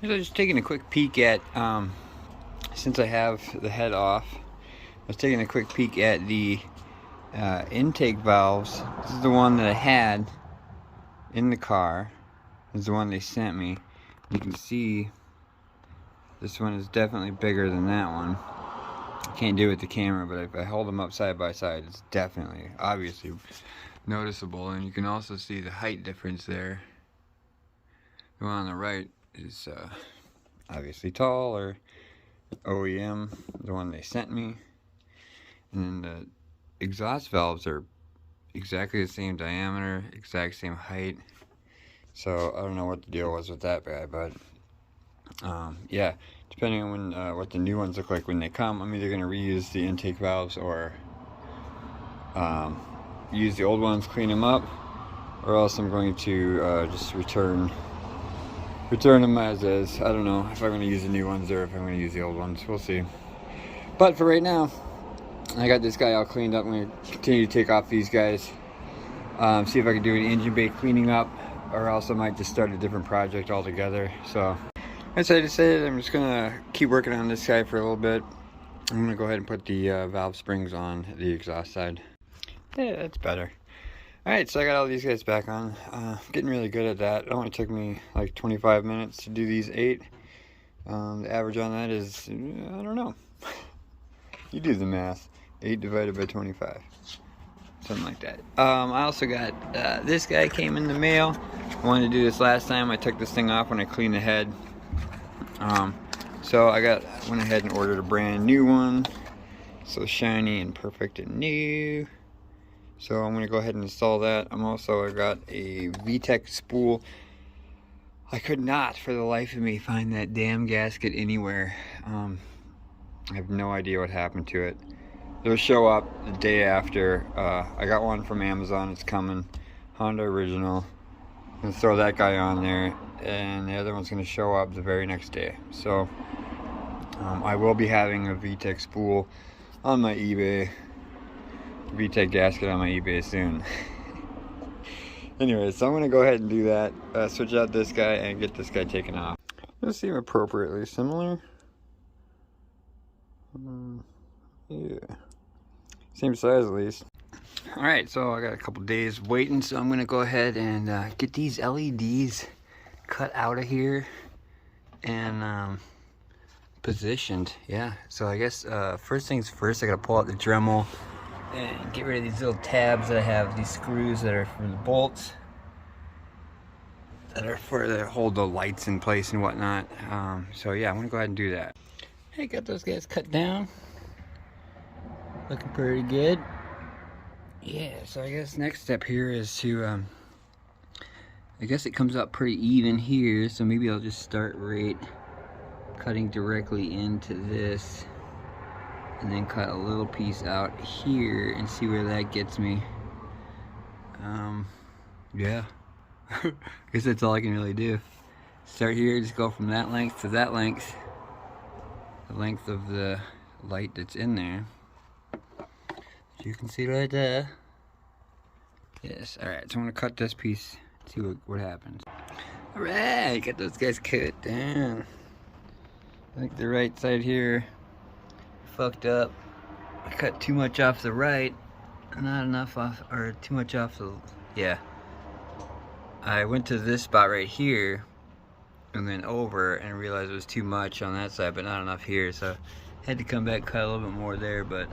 So just taking a quick peek at, since I have the head off, I was taking a quick peek at the intake valves. This is the one that I had in the car. This is the one they sent me. You can see this one is definitely bigger than that one. I can't do it with the camera, but if I hold them up side by side, it's definitely, obviously, noticeable. And you can also see the height difference there. The one on the right is obviously taller, OEM, the one they sent me. And then the exhaust valves are exactly the same diameter, exact same height. So I don't know what the deal was with that guy, but yeah, depending on when what the new ones look like when they come, I'm either going to reuse the intake valves or use the old ones, clean them up, or else I'm going to just return them as is. I don't know if I'm going to use the new ones or if I'm going to use the old ones. We'll see. But for right now, I got this guy all cleaned up. I'm going to continue to take off these guys, see if I can do an engine bay cleaning up, or else I might just start a different project altogether. So as I decided, I'm just going to keep working on this guy for a little bit. I'm going to go ahead and put the valve springs on the exhaust side. Yeah, that's better. Alright, so I got all these guys back on. Getting really good at that. It only took me like 25 minutes to do these 8. The average on that is, I don't know. You do the math. 8 divided by 25. Something like that. I also got, this guy came in the mail. I wanted to do this last time. I took this thing off when I cleaned the head. So I went ahead and ordered a brand new one. So shiny and perfect and new. So I'm going to go ahead and install that. I got a VTEC spool. I could not for the life of me find that damn gasket anywhere. I have no idea what happened to it. It'll show up the day after. I got one from Amazon. It's coming. Honda original. I'm going to throw that guy on there. And the other one's going to show up the very next day. So I will be having a VTEC spool on my eBay. VTEC gasket on my eBay soon. Anyway, so I'm gonna go ahead and do that. Switch out this guy and get this guy taken off. Those seem appropriately similar. Yeah, same size at least. All right, so I got a couple days waiting, so I'm gonna go ahead and get these LEDs cut out of here and positioned. Yeah, so I guess first things first, I gotta pull out the Dremel and get rid of these little tabs that I have, these screws that are for the bolts, that are for to hold the lights in place and whatnot. So yeah, I'm gonna go ahead and do that. Hey, got those guys cut down. Looking pretty good. Yeah, so I guess next step here is to, I guess it comes up pretty even here, so maybe I'll just start right cutting directly into this. And then cut a little piece out here and see where that gets me. Yeah. I guess that's all I can really do. Start here, just go from that length to that length. The length of the light that's in there. You can see right there. Yes, alright, so I'm gonna cut this piece, see what happens. Alright, got those guys cut down. I think the right side here fucked up. I cut too much off the right, not enough off, or too much off the, yeah. I went to this spot right here and then over and realized it was too much on that side, but not enough here, so had to come back, cut a little bit more there, but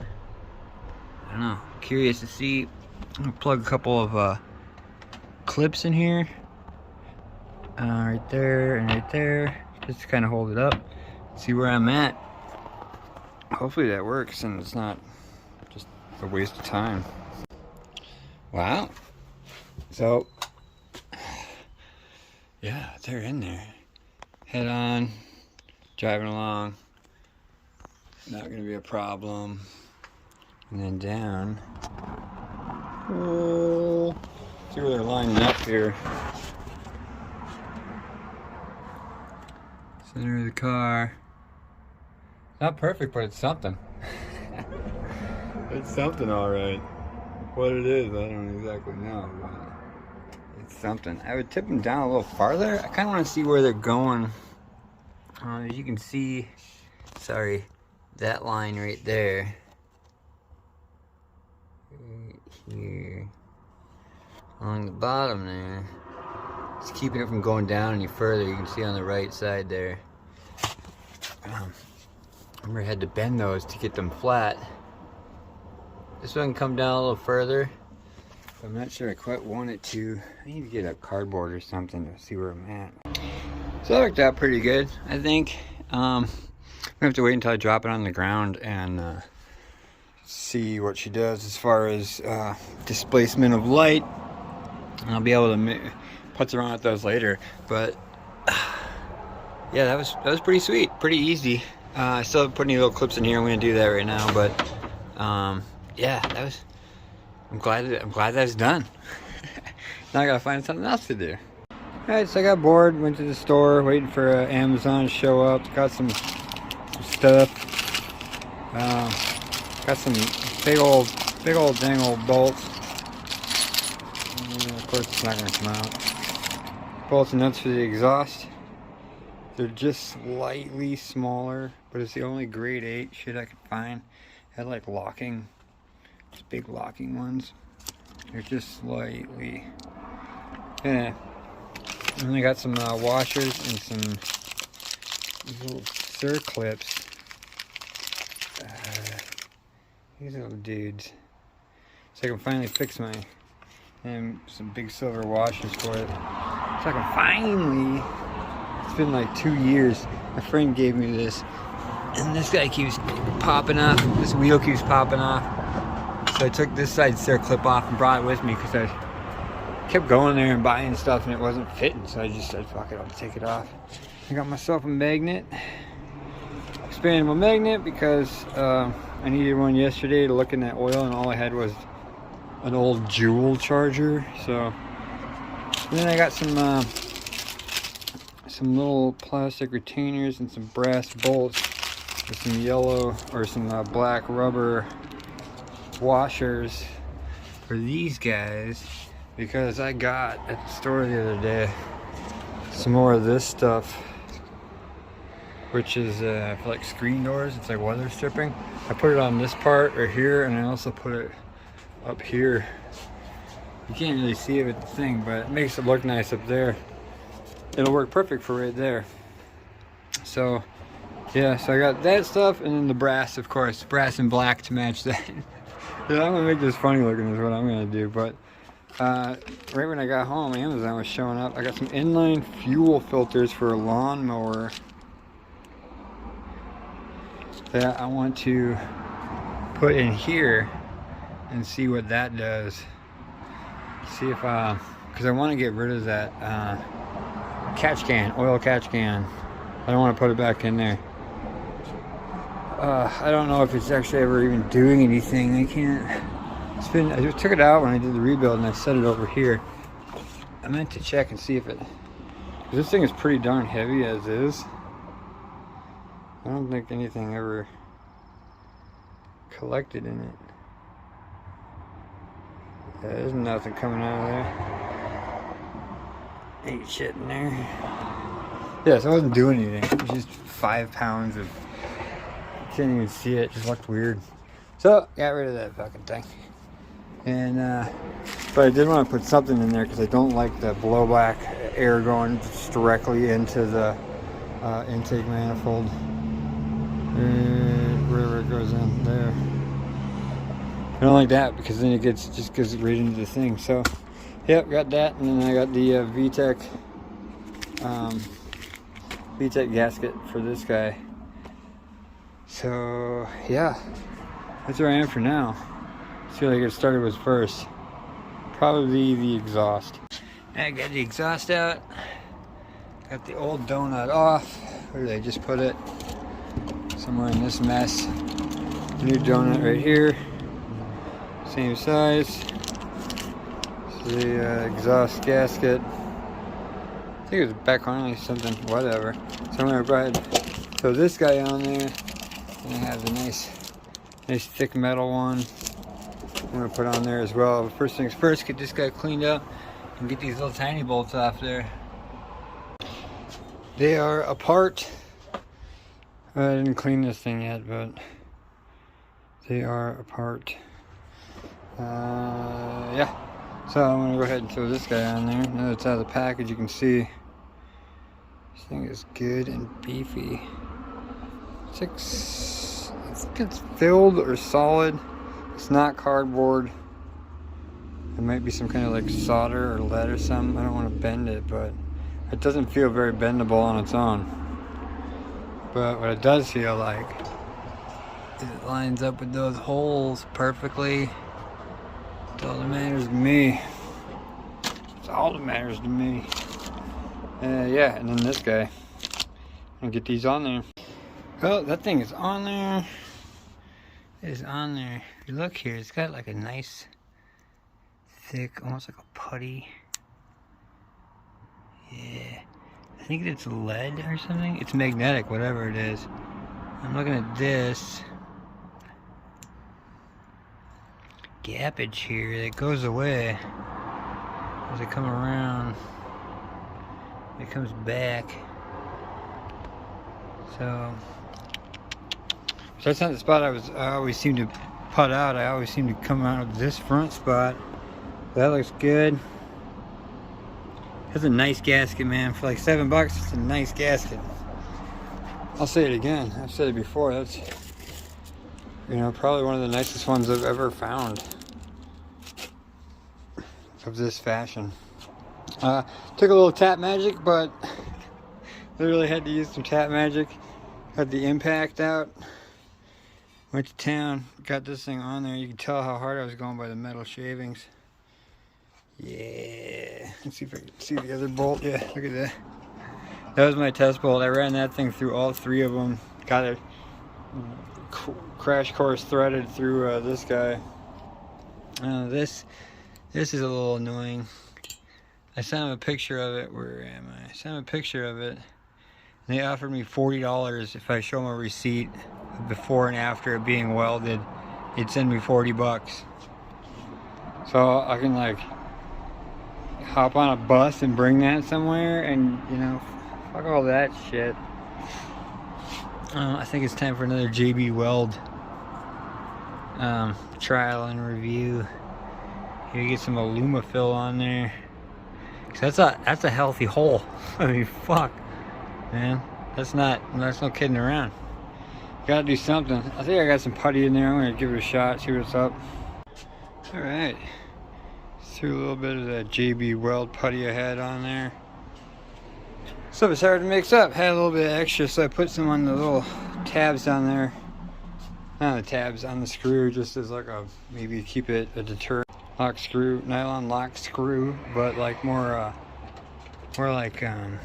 I don't know. Curious to see. I'm gonna plug a couple of clips in here, right there and right there, just to kind of hold it up, see where I'm at. Hopefully that works and it's not just a waste of time. Wow. So, yeah, they're in there. Head on, driving along. Not gonna be a problem. And then down. Oh, see where they're lining up here. Center of the car. Not perfect, but it's something. It's something, all right. What it is, I don't exactly know, but it's something. I would tip them down a little farther. I kind of want to see where they're going As you can see, sorry, that line right there, right here, along the bottom there, it's keeping it from going down any further. You can see on the right side there. Remember, I had to bend those to get them flat. This one can come down a little further. I'm not sure I quite want it to. I need to get a cardboard or something to see where I'm at. So that worked out pretty good, I think. I'm gonna have to wait until I drop it on the ground and see what she does as far as displacement of light. And I'll be able to putz around with those later. But yeah, that was pretty sweet, pretty easy. I still have putting little clips in here. I'm gonna do that right now, but yeah, that was. I'm glad that's done. Now I gotta find something else to do. Alright, so I got bored, went to the store, waiting for Amazon to show up. Got some stuff. Got some big old dang old bolts. Of course, it's not gonna come out. Bolts and nuts for the exhaust. They're just slightly smaller, but it's the only grade 8 shit I could find. Had like locking. Big locking ones. They're just slightly. Yeah. And then I got some washers and some little circlips. These little dudes. So I can finally fix my. And some big silver washers for it. So I can finally. It's been like 2 years. My friend gave me this. And this guy keeps popping off. This wheel keeps popping off. So I took this side circlip off and brought it with me because I kept going there and buying stuff and it wasn't fitting. So I just said, fuck it, I'll take it off. I got myself a magnet. Expandable magnet because I needed one yesterday to look in that oil and all I had was an old Jewel charger. So and then I got some little plastic retainers and some brass bolts with some yellow or some black rubber washers for these guys because I got at the store the other day some more of this stuff, which is for like screen doors. It's like weather stripping. I put it on this part right here, and I also put it up here. You can't really see it with the thing, but it makes it look nice up there. It'll work perfect for right there. So yeah, so I got that stuff, and then the brass, of course, brass and black to match that. Yeah, I'm gonna make this funny looking is what I'm gonna do. But right when I got home, Amazon was showing up. I got some inline fuel filters for a lawnmower that I want to put in here and see what that does. See if because I want to get rid of that catch can, oil catch can. I don't want to put it back in there. I don't know if it's actually ever even doing anything. I can't. I just took it out when I did the rebuild and I set it over here. I meant to check and see if it. This thing is pretty darn heavy as is. I don't think anything ever collected in it. Yeah, there's nothing coming out of there. Ain't shit in there. Yeah, so I wasn't doing anything. It was just 5 pounds of. Can't even see it. Just looked weird. So got rid of that fucking thing. And but I did want to put something in there because I don't like the blowback air going just directly into the intake manifold. Wherever it goes in there. I don't like that because then it just goes right into the thing. So yep, got that, and then I got the VTEC gasket for this guy. So yeah, that's where I am for now. See what I get started with first. Probably the exhaust. I got the exhaust out. Got the old doughnut off. Where did I just put it? Somewhere in this mess. New doughnut right here. Same size. This is the exhaust gasket. I think it was back on something, whatever. So I'm gonna go ahead and throw this guy on there. And it has a nice thick metal one. I'm gonna put on there as well. But first things first, get this guy cleaned up and get these little tiny bolts off there. They are apart. I didn't clean this thing yet, but they are apart. Yeah. So I'm gonna go ahead and throw this guy on there. Now that it's out of the package, you can see this thing is good and beefy. I think it's filled or solid. It's not cardboard. It might be some kind of like solder or lead or something. I don't want to bend it, but it doesn't feel very bendable on its own. But what it does feel like is it lines up with those holes perfectly. That's all that matters to me. That's all that matters to me. Yeah, and then this guy. I'm gonna get these on there. Oh, that thing is on there. It is on there. If you look here, it's got like a nice, thick, almost like a putty. Yeah. I think it's lead or something. It's magnetic, whatever it is. I'm looking at this gappage here that goes away as I come around. It comes back. So that's not the spot I always seem to putt out. I always seem to come out of this front spot. That looks good. That's a nice gasket, man. For like $7, it's a nice gasket. I'll say it again. I've said it before. That's, you know, probably one of the nicest ones I've ever found of this fashion. Took a little tap magic, but literally had to use some tap magic. Got the impact out. Went to town. Got this thing on there. You can tell how hard I was going by the metal shavings. Yeah. Let's see if I can see the other bolt. Yeah, look at that. That was my test bolt. I ran that thing through all three of them. Got it crash course threaded through this guy. This is a little annoying. I sent him a picture of it. Where am I? I sent him a picture of it. And they offered me $40 if I show them a receipt of before and after it being welded. They'd send me $40. So I can like hop on a bus and bring that somewhere, and you know, fuck all that shit. I think it's time for another JB Weld trial and review. Here you get some Alumafill on there. That's a healthy hole. I mean, fuck, man. That's no kidding around. Gotta do something. I think I got some putty in there. I'm gonna give it a shot, see what's up. All right. Threw a little bit of that JB Weld putty I had on there. Stuff is hard to mix up. Had a little bit extra, so I put some on the little tabs down there. Not the tabs, on the screw, just as like a, maybe keep it a deterrent. Lock screw, nylon lock screw, but like more like you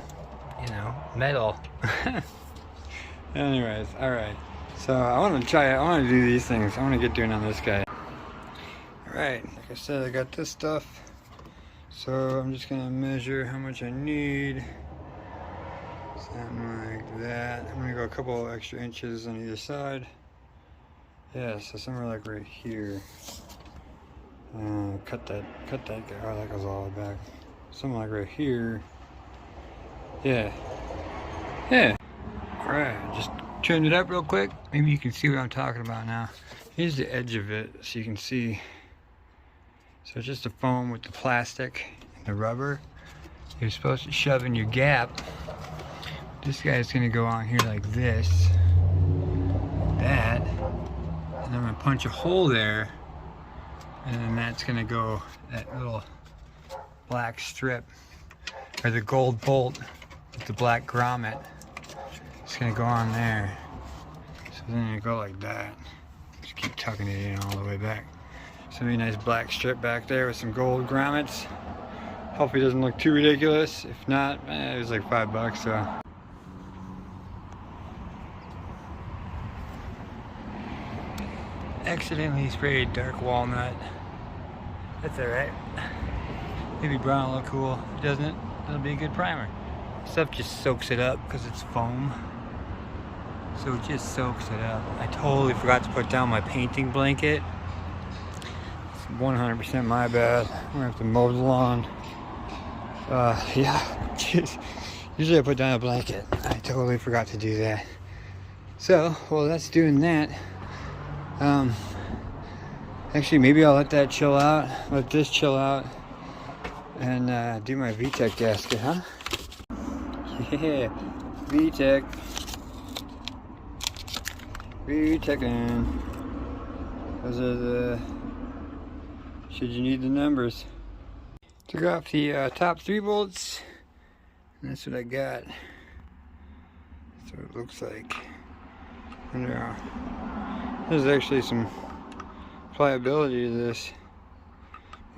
know, metal. Anyways, all right. So I want to do these things. I want to get doing on this guy. All right, like I said, I got this stuff. So I'm just gonna measure how much I need. Something like that. I'm gonna go a couple extra inches on either side. Yeah, so somewhere like right here. Cut that guy. Oh, that goes all the way back. Something like right here. Yeah. Alright, just trimmed it up real quick. Maybe you can see what I'm talking about now. Here's the edge of it, so you can see. So it's just the foam with the plastic and the rubber. You're supposed to shove in your gap. This guy's gonna go on here like this. Like that. And I'm gonna punch a hole there. And then that's gonna go, that little black strip, or the gold bolt with the black grommet. It's gonna go on there. So then you go like that. Just keep tucking it in all the way back. So be a nice black strip back there with some gold grommets. Hopefully it doesn't look too ridiculous. If not, it was like $5, so. Accidentally sprayed dark walnut. That's alright. Maybe brown will look cool. If it doesn't, it'll be a good primer. Stuff just soaks it up because it's foam. So it just soaks it up. I totally forgot to put down my painting blanket. It's 100% my bad. I'm gonna have to mow the lawn. Yeah. Usually I put down a blanket. I totally forgot to do that. So, while that's doing that, actually maybe I'll let that chill out, let this chill out, and do my VTEC gasket, huh? Yeah, VTEC. VTECing. Those are the, should you need the numbers. Took off the top 3 bolts, and that's what I got. That's what it looks like. And, there's actually some pliability to this.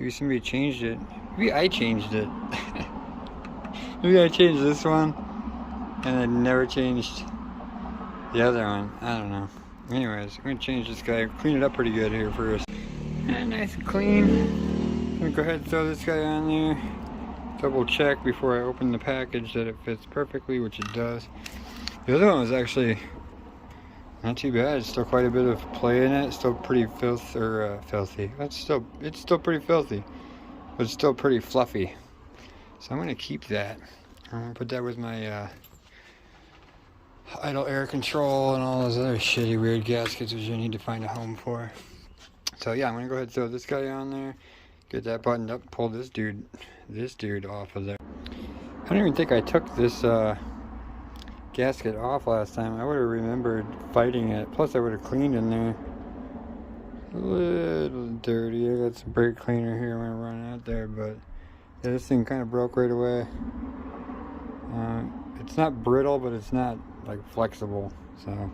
Maybe somebody changed it. Maybe I changed it. Maybe I changed this one, and I never changed the other one. I don't know. Anyways, I'm gonna change this guy, clean it up pretty good here first. And nice and clean. I'm gonna go ahead and throw this guy on there. Double check before I open the package that it fits perfectly, which it does. The other one was actually not too bad. It's still quite a bit of play in it. It's still pretty filthy. It's still pretty filthy, but it's still pretty fluffy. So I'm gonna keep that. I'm gonna put that with my idle air control and all those other shitty weird gaskets which you need to find a home for. So yeah, I'm gonna go ahead and throw this guy on there, get that buttoned up, pull this dude off of there. I don't even think I took this gasket off last time. I would have remembered fighting it. Plus I would have cleaned in there. A little dirty. I got some brake cleaner here when I run out there, but yeah, this thing kind of broke right away. It's not brittle, but it's not like flexible. So, all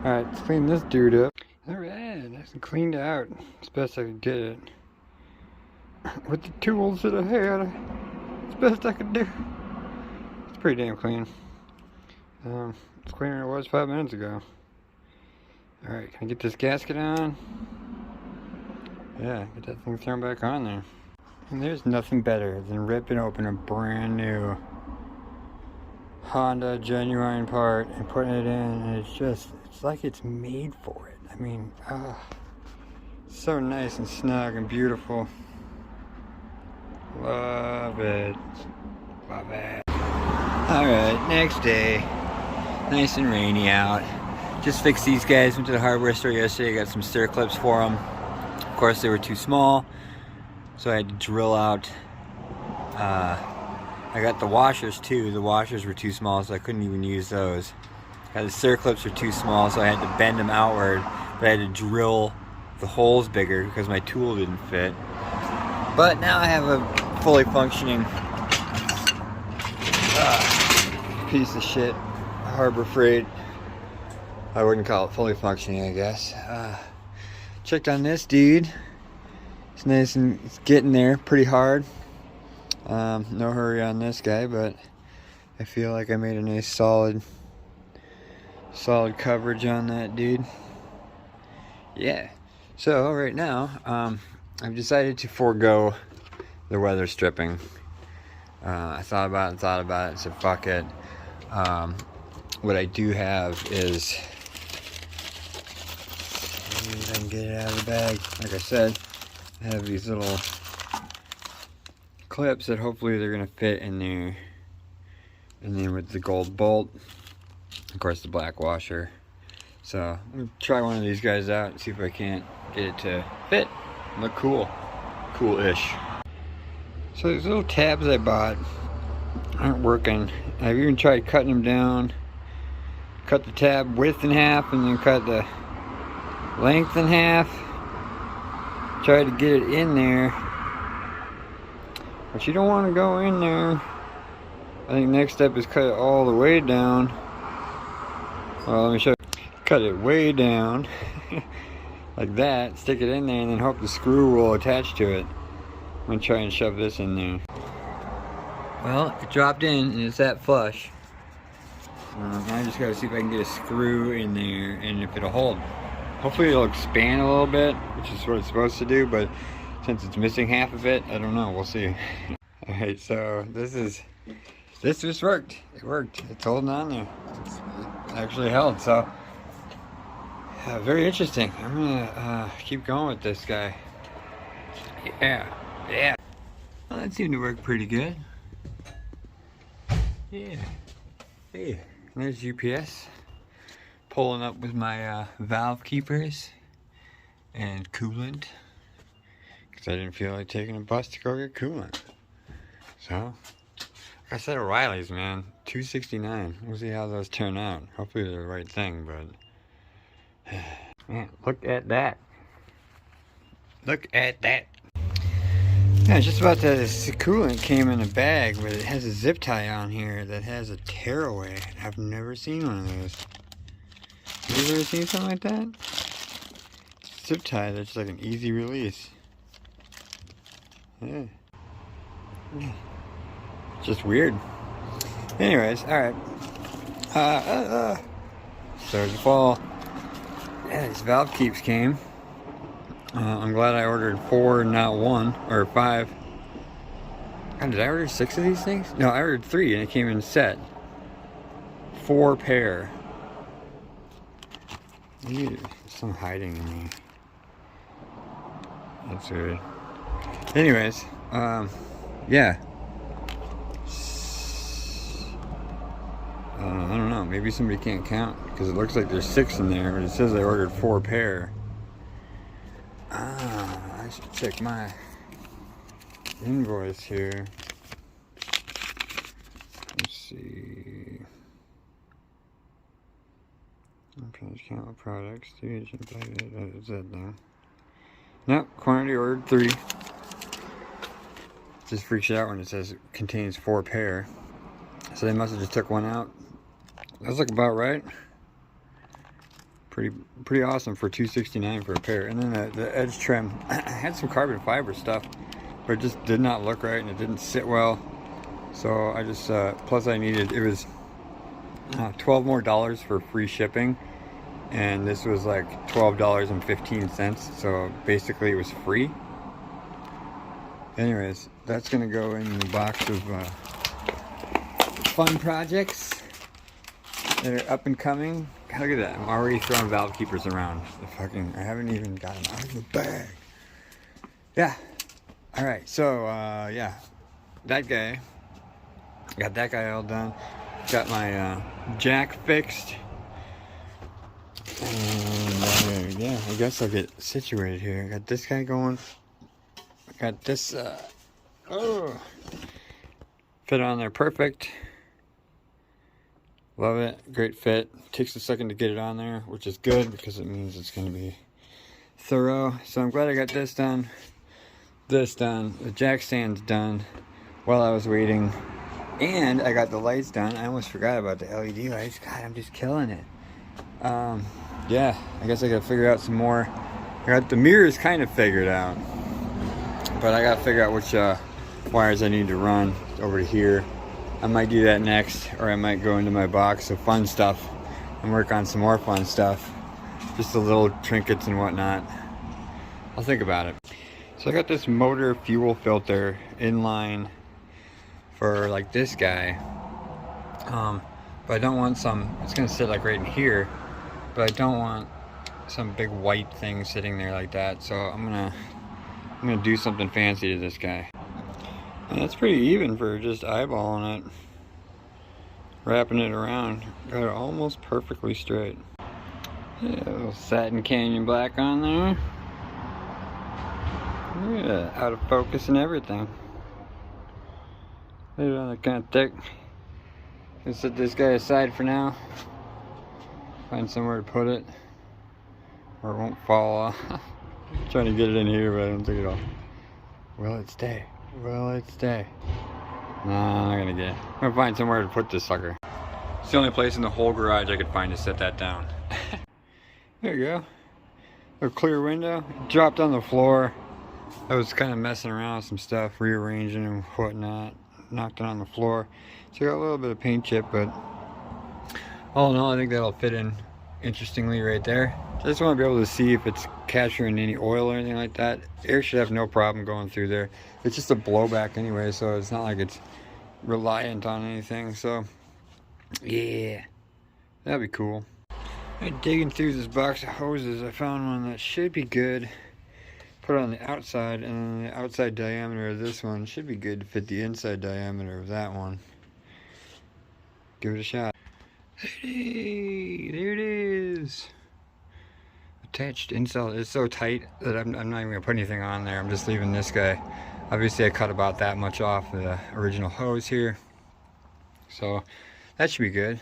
right, let's clean this dude up. All right, nice and cleaned out as best I could get it with the tools that I had. As best I could do. It's pretty damn clean. It's cleaner than it was 5 minutes ago. All right, can I get this gasket on? Yeah, get that thing thrown back on there. And there's nothing better than ripping open a brand new Honda genuine part and putting it in, and it's like it's made for it. I mean, it's so nice and snug and beautiful. Love it. Love it. Alright, next day. Nice and rainy out. Just fixed these guys. Went to the hardware store yesterday. Got some stir clips for them. Of course, they were too small, so I had to drill out. I got the washers too. The washers were too small, so I couldn't even use those. The stir clips were too small, so I had to bend them outward, but I had to drill the holes bigger because my tool didn't fit. But now I have a fully functioning piece of shit Harbor Freight. I wouldn't call it fully functioning, I guess. Checked on this dude. It's nice and it's getting there pretty hard. No hurry on this guy, but I feel like I made a nice solid coverage on that dude. Yeah. So right now, I've decided to forego the weather stripping. I thought about it, so fuck it. What I do have is, if I can get it out of the bag. Like I said, I have these little clips that hopefully they're gonna fit in there, and then with the gold bolt, of course the black washer. So I'm gonna try one of these guys out and see if I can't get it to fit, look cool-ish. So these little tabs I bought aren't working. I've even tried cutting them down, cut the tab width in half and then cut the length in half, tried to get it in there. But you don't want to go in there. I think next step is cut it all the way down. Well, let me show you. Cut it way down like that, stick it in there, and then hope the screw will attach to it. I'm gonna try and shove this in there. Well, it dropped in and it's that flush. I just gotta see if I can get a screw in there and if it'll hold. Hopefully it'll expand a little bit, which is what it's supposed to do, but since it's missing half of it, I don't know, we'll see. Alright, so this just worked. It worked. It's holding on there. It's actually held, so very interesting. I'm gonna keep going with this guy. Yeah. Well, that seemed to work pretty good. Yeah. Hey, there's UPS. pulling up with my valve keepers and coolant, because I didn't feel like taking a bus to go get coolant. So, like I said, O'Reilly's, man, $2.69. We'll see how those turn out. Hopefully they're the right thing, but man, look at that. Look at that. Yeah, just about that. This coolant came in a bag, but it has a zip tie on here that has a tearaway. I've never seen one of those. Have you ever seen something like that? Zip tie that's like an easy release. Yeah. Just weird. Anyways, alright. Started to fall. Yeah, these valve keeps came. I'm glad I ordered 4, not 1, or 5. God, did I order 6 of these things? No, I ordered 3 and it came in a set. 4 pair. Ew, there's some hiding in here. That's weird. Anyways, yeah. I don't know, maybe somebody can't count because it looks like there's 6 in there, but it says I ordered 4 pair. I should check my invoice here. Let's see. Okay, count products. Is that there? Nope, quantity ordered 3. Just freaks you out when it says it contains 4 pair. So they must have just took one out. That's like about right. Pretty awesome for $2.69 for a pair. And then the edge trim had some carbon fiber stuff, but it just did not look right and it didn't sit well. So I just plus I needed, it was $12 more for free shipping, and this was like $12.15. So basically it was free. Anyways, that's gonna go in the box of fun projects that are up and coming. God, look at that. I'm already throwing valve keepers around. I haven't even got them out of the bag. Yeah. Alright, so, yeah. That guy. Got that guy all done. Got my jack fixed. And, yeah, I guess I'll get situated here. I got this guy going. I got this, fit on there perfect. Love it. Great fit. Takes a second to get it on there, which is good because it means it's going to be thorough. So I'm glad I got this done. This done. The jack stand's done while I was waiting. And I got the lights done. I almost forgot about the LED lights. God, I'm just killing it. Yeah, I guess I got to figure out some more. I got the mirrors kind of figured out. But I got to figure out which wires I need to run over to here. I might do that next, or I might go into my box of fun stuff and work on some more fun stuff. Just the little trinkets and whatnot. I'll think about it. So I got this motor fuel filter inline for like this guy. But I don't want some, it's gonna sit like right in here, but I don't want some big white thing sitting there like that. So I'm gonna do something fancy to this guy. And that's pretty even for just eyeballing it. Wrapping it around. Got it almost perfectly straight. Yeah, a little satin canyon black on there. Look at that, out of focus and everything. Leave it on there kind of thick. Gonna set this guy aside for now. Find somewhere to put it, or it won't fall off. Trying to get it in here, but I don't think it'll. Will it stay? Will it stay? No, I'm not gonna get it. I'm gonna find somewhere to put this sucker. It's the only place in the whole garage I could find to set that down. There you go. A clear window. Dropped on the floor. I was kind of messing around with some stuff, rearranging and whatnot. Knocked it on the floor. So I got a little bit of paint chip, but all in all, I think that'll fit in interestingly right there. I just want to be able to see if it's capturing any oil or anything like that. Air should have no problem going through there. It's just a blowback anyway, so it's not like it's reliant on anything. So yeah, that'd be cool. Digging through this box of hoses, I found one that should be good. Put it on the outside, and then the outside diameter of this one should be good to fit the inside diameter of that one. Give it a shot. Hey, there it is. is attached inside. It's so tight that I'm not even gonna put anything on there. I'm just leaving this guy. Obviously I cut about that much off the original hose here, so that should be good.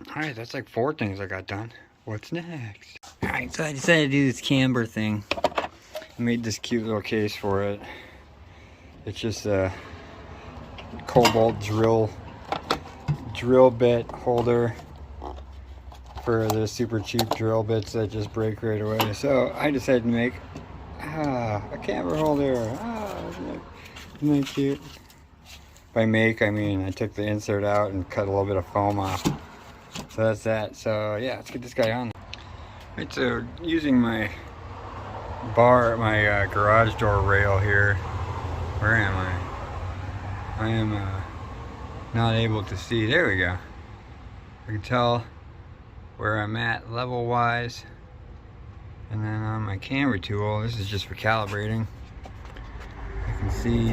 All right, that's like 4 things I got done. What's next? All right, so I decided to do this camber thing. I made this cute little case for it. It's just a cobalt drill bit holder for the super cheap drill bits that just break right away. So I decided to make a camber holder. Isn't that cute? By make, I mean I took the insert out and cut a little bit of foam off. So that's that. So yeah, let's get this guy on. Right, so using my garage door rail here. Where am I? I am not able to see. There we go. I can tell where I'm at level wise. And then on my camber tool, this is just for calibrating. I can see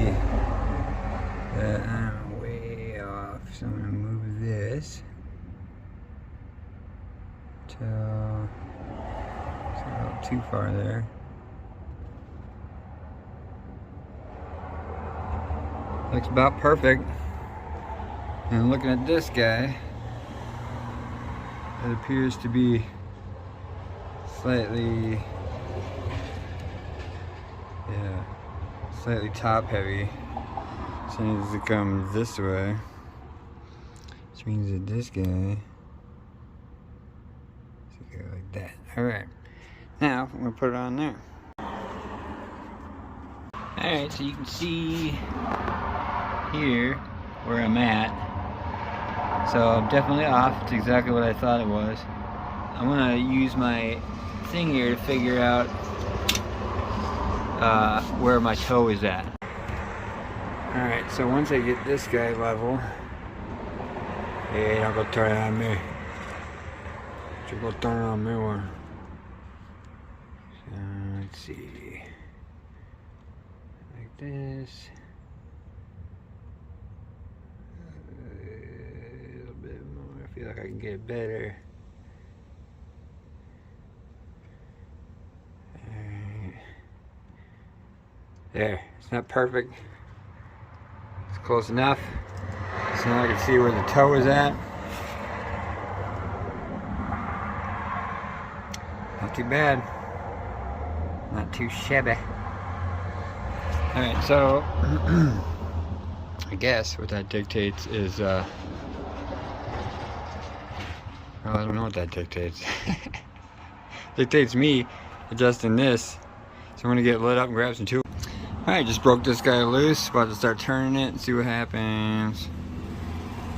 that I'm way off. So I'm gonna move this till it's a little too far there. Looks about perfect. And looking at this guy, it appears to be slightly top heavy. So it needs to come this way, which means that this guy should go like that. Alright, now I'm going to put it on there. Alright, so you can see here where I'm at. So I'm definitely off. It's exactly what I thought it was. I'm gonna use my thing here to figure out where my toe is at. Alright, so once I get this guy level, hey, don't go turn it on me. Don't go turn it on me one. So let's see. Like this. I feel like I can get it better. There, it's not perfect. It's close enough. So now I can see where the toe is at. Not too bad. Not too shabby. Alright, so I guess what that dictates is well, I don't know what that dictates. Dictates me adjusting this. So I'm gonna get lit up and grab some tools. Alright, just broke this guy loose. About to start turning it and see what happens.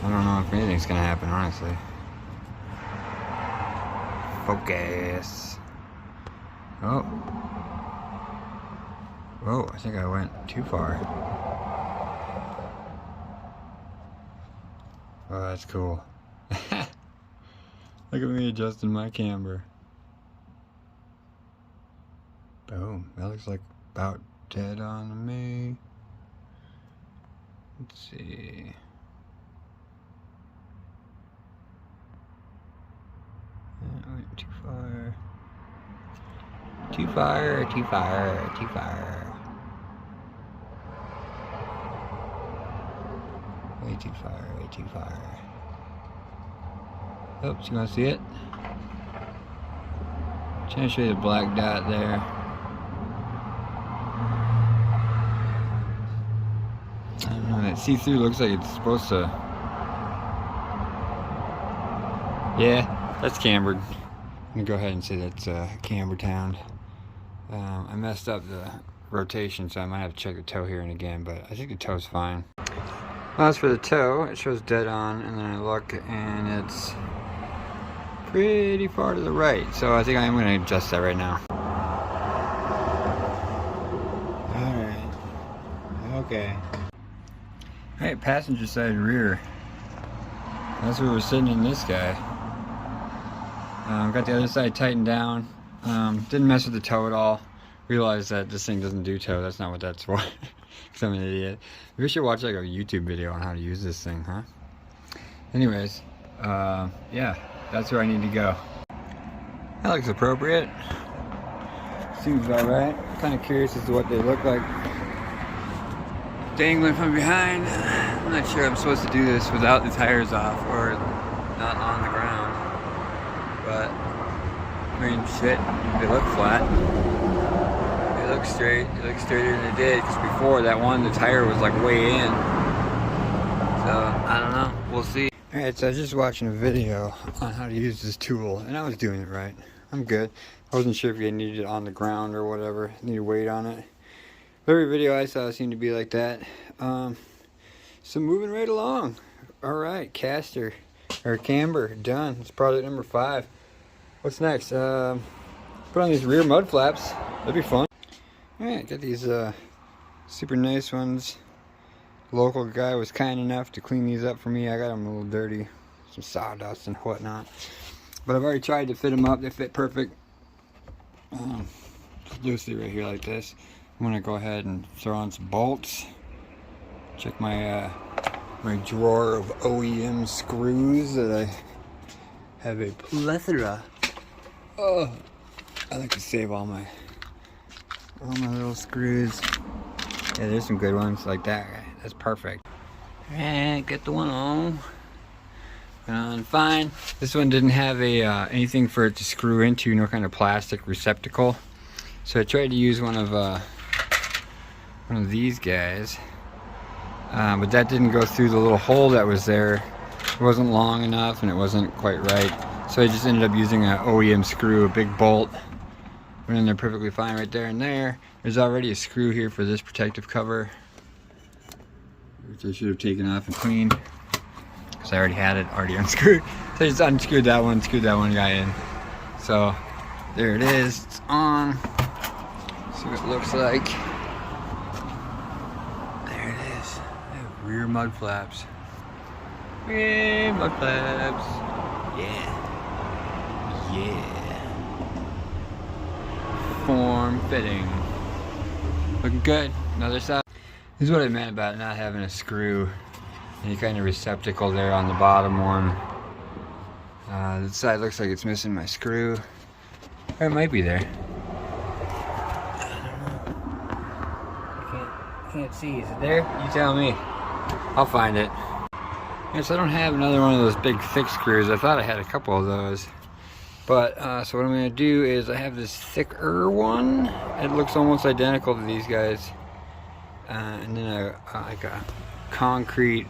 I don't know if anything's gonna happen, honestly. Focus. Oh. Whoa, I think I went too far. Oh, that's cool. Look at me adjusting my camber. Boom. That looks like about dead on to me. Let's see. That went too far. Too far, too far, too far. Way too far, way too far. Oops, you want to see it? I'm trying to show you the black dot there. I don't know, that see-through looks like it's supposed to... Yeah, that's cambered. I'm going to go ahead and say that's Camber Town. I messed up the rotation, so I might have to check the toe here and again, but I think the toe's fine. Well, as for the toe, it shows dead on, and then I look and it's pretty far to the right, so I think I'm going to adjust that right now. Alright, okay. Alright, passenger side rear. That's where we're sitting in this guy. Got the other side tightened down. Didn't mess with the toe at all. Realized that this thing doesn't do toe. That's not what that's for. Because I'm an idiot. We should watch like a YouTube video on how to use this thing, huh? Anyways, yeah, that's where I need to go. That looks appropriate. Seems alright. Kind of curious as to what they look like dangling from behind. I'm not sure I'm supposed to do this without the tires off or not on the ground. But, I mean, shit, they look flat. They look straight. They look straighter than they did, because before that one, the tire was like way in. So, I don't know. We'll see. Alright, so I was just watching a video on how to use this tool, and I was doing it right. I'm good. I wasn't sure if you needed it on the ground or whatever. Needed weight on it. But every video I saw seemed to be like that. So moving right along. Alright, caster, or camber, done. It's project number 5. What's next? Put on these rear mud flaps. That'd be fun. Alright, got these super nice ones. Local guy was kind enough to clean these up for me. I got them a little dirty, some sawdust and whatnot. But I've already tried to fit them up. They fit perfect. Loosely right here like this. I'm gonna go ahead and throw on some bolts. Check my my drawer of OEM screws that I have a plethora. Oh, I like to save all my little screws. Yeah, there's some good ones like that. That's perfect. Alright, get the one on. Fine. This one didn't have a anything for it to screw into, no kind of plastic receptacle. So I tried to use one of these guys, but that didn't go through the little hole that was there. It wasn't long enough, and it wasn't quite right. So I just ended up using an OEM screw, a big bolt. Went in there perfectly fine right there and there. There's already a screw here for this protective cover, which I should have taken off and cleaned, because I already had it already unscrewed. So I just unscrewed that one, screwed that one guy in. So there it is, it's on. See what it looks like. There it is. Rear mud flaps. Rear mud flaps. Yeah. Yeah. Form fitting. Looking good. Another side. This is what I meant about not having a screw. Any kind of receptacle there on the bottom one. This side looks like it's missing my screw. Or it might be there. I can't see. Is it there? You tell me. I'll find it. Yes, I don't have another one of those big thick screws. I thought I had a couple of those. But, so what I'm going to do is I have this thicker one. It looks almost identical to these guys. And then like a concrete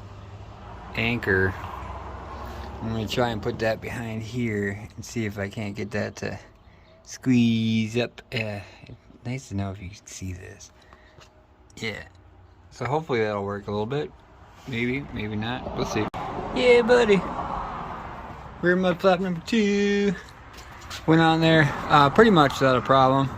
anchor. I'm going to try and put that behind here and see if I can't get that to squeeze up. Nice to know if you can see this. Yeah. So hopefully that'll work a little bit. Maybe, maybe not. We'll see. Yeah, buddy. Rear mud flap number 2. Went on there. Pretty much without a problem.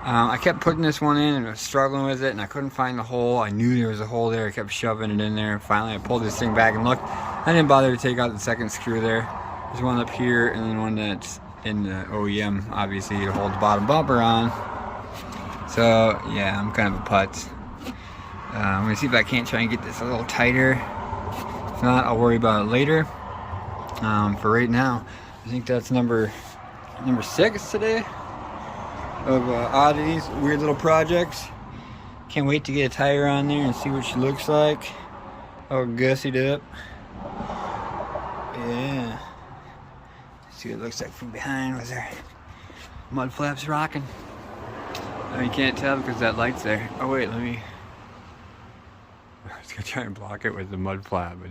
I kept putting this one in and I was struggling with it, and I couldn't find the hole. I knew there was a hole there. I kept shoving it in there. Finally, I pulled this thing back and looked. I didn't bother to take out the second screw there. There's one up here and then one that's in the OEM, obviously, to hold the bottom bumper on. So, yeah, I'm kind of a putz. I'm going to see if I can't try and get this a little tighter. If not, I'll worry about it later. For right now, I think that's number 6 today of oddities, weird little projects. Can't wait to get a tire on there and see what she looks like. All gussied up. Yeah. See what it looks like from behind with her mud flaps rocking. Oh, you can't tell because that light's there. Oh wait, let me. I was gonna try and block it with the mud flap, but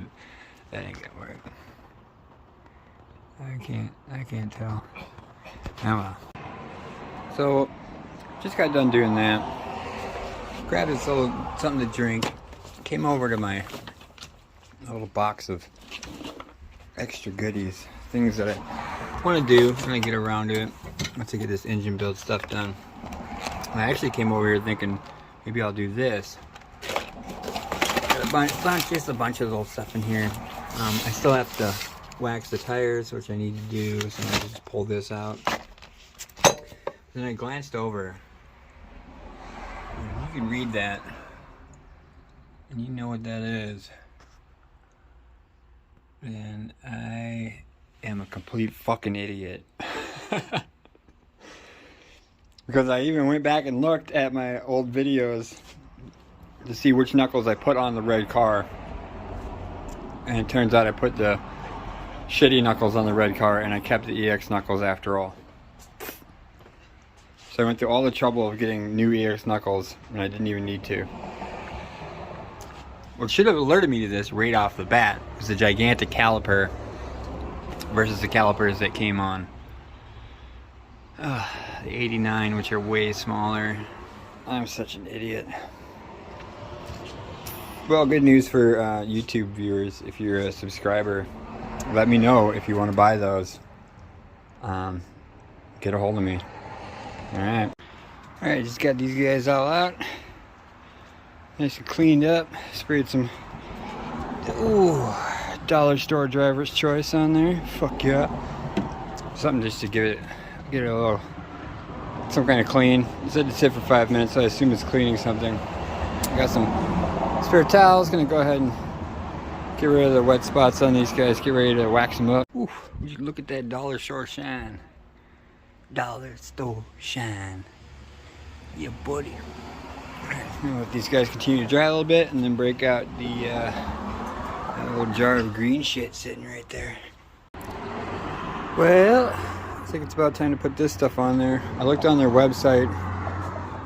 that ain't gonna work. I can't tell. Oh well. So, just got done doing that. Grabbed this little something to drink. Came over to my little box of extra goodies. Things that I want to do when I get around to it. Once I get this engine build stuff done. And I actually came over here thinking maybe I'll do this. Got just a bunch of little stuff in here. I still have to wax the tires, which I need to do. So I just pull this out. Then I glanced over. You can read that. And you know what that is. And I am a complete fucking idiot. Because I even went back and looked at my old videos to see which knuckles I put on the red car. And it turns out I put the shitty knuckles on the red car and I kept the EX knuckles after all. So I went through all the trouble of getting new EX knuckles and I didn't even need to. What should have alerted me to this right off the bat was the gigantic caliper versus the calipers that came on the 89, which are way smaller. I'm such an idiot. Well, good news for YouTube viewers. If you're a subscriber, let me know if you want to buy those. Get a hold of me. Alright, just got these guys all out. Nice and cleaned up. Sprayed some dollar store driver's choice on there. Fuck yeah. Something just to get it a little, some kind of clean. It said to sit for 5 minutes, so I assume it's cleaning something. Got some spare towels. Gonna go ahead and get rid of the wet spots on these guys. Get ready to wax them up. Ooh, would you look at that dollar store shine. Dollar store shine. Yeah, buddy. I'll let these guys continue to dry a little bit and then break out the that little jar of green shit sitting right there. Well, I think it's about time to put this stuff on there. I looked on their website,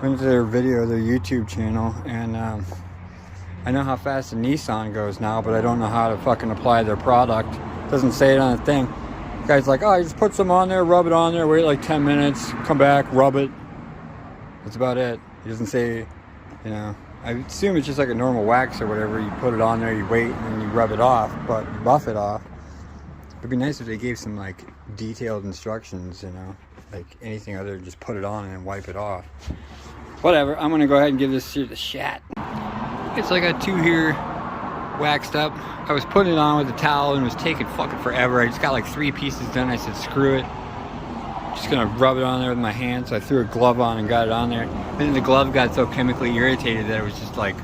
went to their video, their YouTube channel, and I know how fast the Nissan goes now, but I don't know how to fucking apply their product. It doesn't say it on the thing. The guy's like, oh, you just put some on there, rub it on there, wait like 10 minutes, come back, rub it. That's about it. He doesn't say, you know, I assume it's just like a normal wax or whatever. You put it on there, you wait, and then you rub it off, but you buff it off. It'd be nice if they gave some like detailed instructions, you know, like anything other than just put it on and then wipe it off. Whatever, I'm gonna go ahead and give this shit a shot. It's like I got 2 here waxed up. I was putting it on with a towel and it was taking fucking forever. I just got like 3 pieces done. I said, screw it. Just gonna rub it on there with my hand. So I threw a glove on and got it on there. And then the glove got so chemically irritated that it was just like,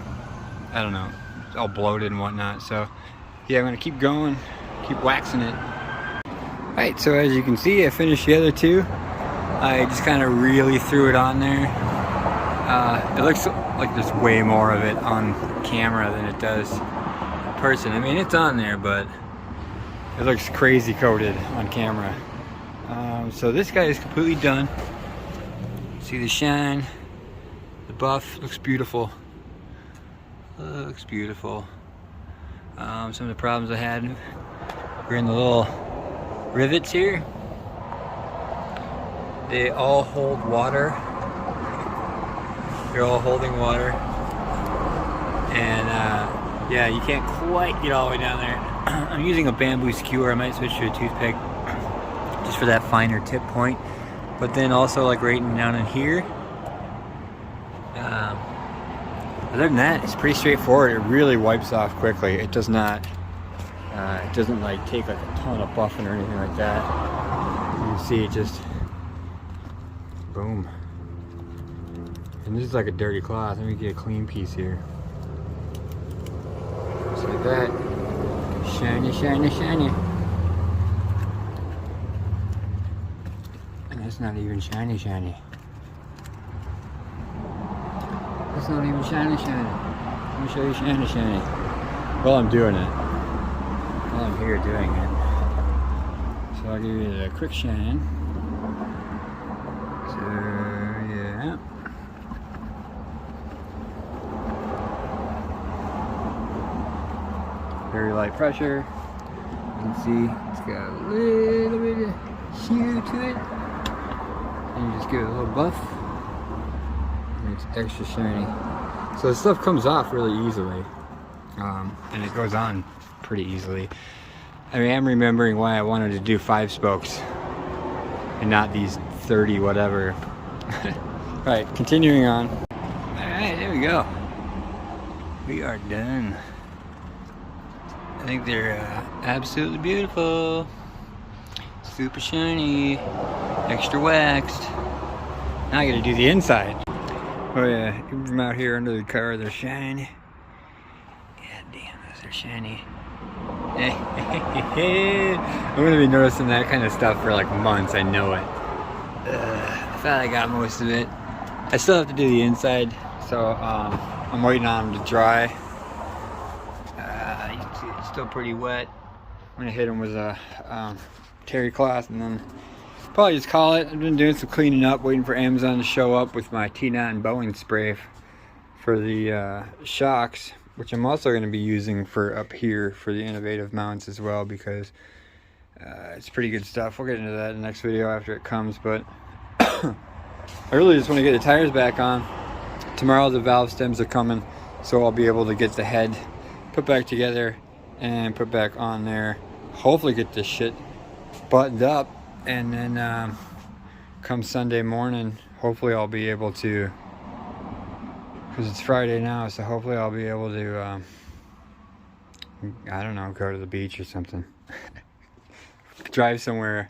I don't know, it's all bloated and whatnot. So yeah, I'm gonna keep going, keep waxing it. Alright, so as you can see, I finished the other 2. I just kind of really threw it on there. It looks like there's way more of it on camera than it does in person. I mean, it's on there, but it looks crazy coated on camera. So this guy is completely done. See the shine, the buff, looks beautiful. Looks beautiful. Some of the problems I had were in the little rivets here. They all hold water. They're all holding water. And yeah, you can't quite get all the way down there. I'm using a bamboo skewer. I might switch to a toothpick just for that finer tip point. But then also like right down in here. Other than that, it's pretty straightforward. It really wipes off quickly. It does not, it doesn't like take like a ton of buffing or anything like that. You can see it just, boom. And this is like a dirty cloth. Let me get a clean piece here. Just like that. Shiny, shiny, shiny. And that's not even shiny, shiny. That's not even shiny, shiny. Let me show you shiny, shiny. While I'm doing it. While I'm here doing it. So I'll give you a quick shine. So, yeah. Very light pressure. You can see it's got a little bit of hue to it. And you just give it a little buff. And it's extra shiny. So the stuff comes off really easily. And it goes on pretty easily. I mean, I'm remembering why I wanted to do 5 spokes and not these 30 whatever. Right, continuing on. Alright, there we go. We are done. I think they're absolutely beautiful. Super shiny. Extra waxed. Now I gotta do the inside. Oh yeah, even from out here under the car, they're shiny. God damn, those are shiny. I'm gonna be noticing that kind of stuff for like months, I know it. thought I got most of it. I still have to do the inside, so I'm waiting on them to dry. You can see it's still pretty wet. I'm gonna hit them with a terry cloth and then probably just call it. I've been doing some cleaning up, waiting for Amazon to show up with my T9 and Boeing spray for the shocks, which I'm also going to be using for up here for the innovative mounts as well, because it's pretty good stuff. We'll get into that in the next video after it comes, but I really just want to get the tires back on. Tomorrow the valve stems are coming, so I'll be able to get the head put back together and put back on there. Hopefully get this shit buttoned up, and then come Sunday morning, hopefully I'll be able to, because it's Friday now, so hopefully I'll be able to, I don't know, go to the beach or something. Drive somewhere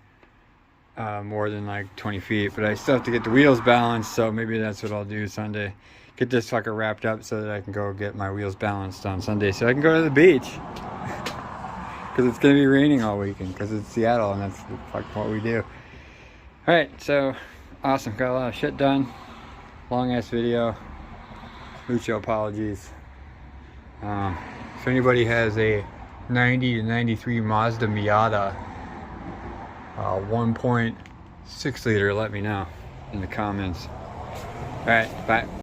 more than like 20 feet, but I still have to get the wheels balanced, so maybe that's what I'll do Sunday. Get this fucker wrapped up so that I can go get my wheels balanced on Sunday so I can go to the beach. Because it's going to be raining all weekend, because it's Seattle and that's what we do. Alright, so awesome. Got a lot of shit done. Long ass video. Mucho apologies. If anybody has a 90 to 93 Mazda Miata 1.6 liter, let me know in the comments. Alright, bye.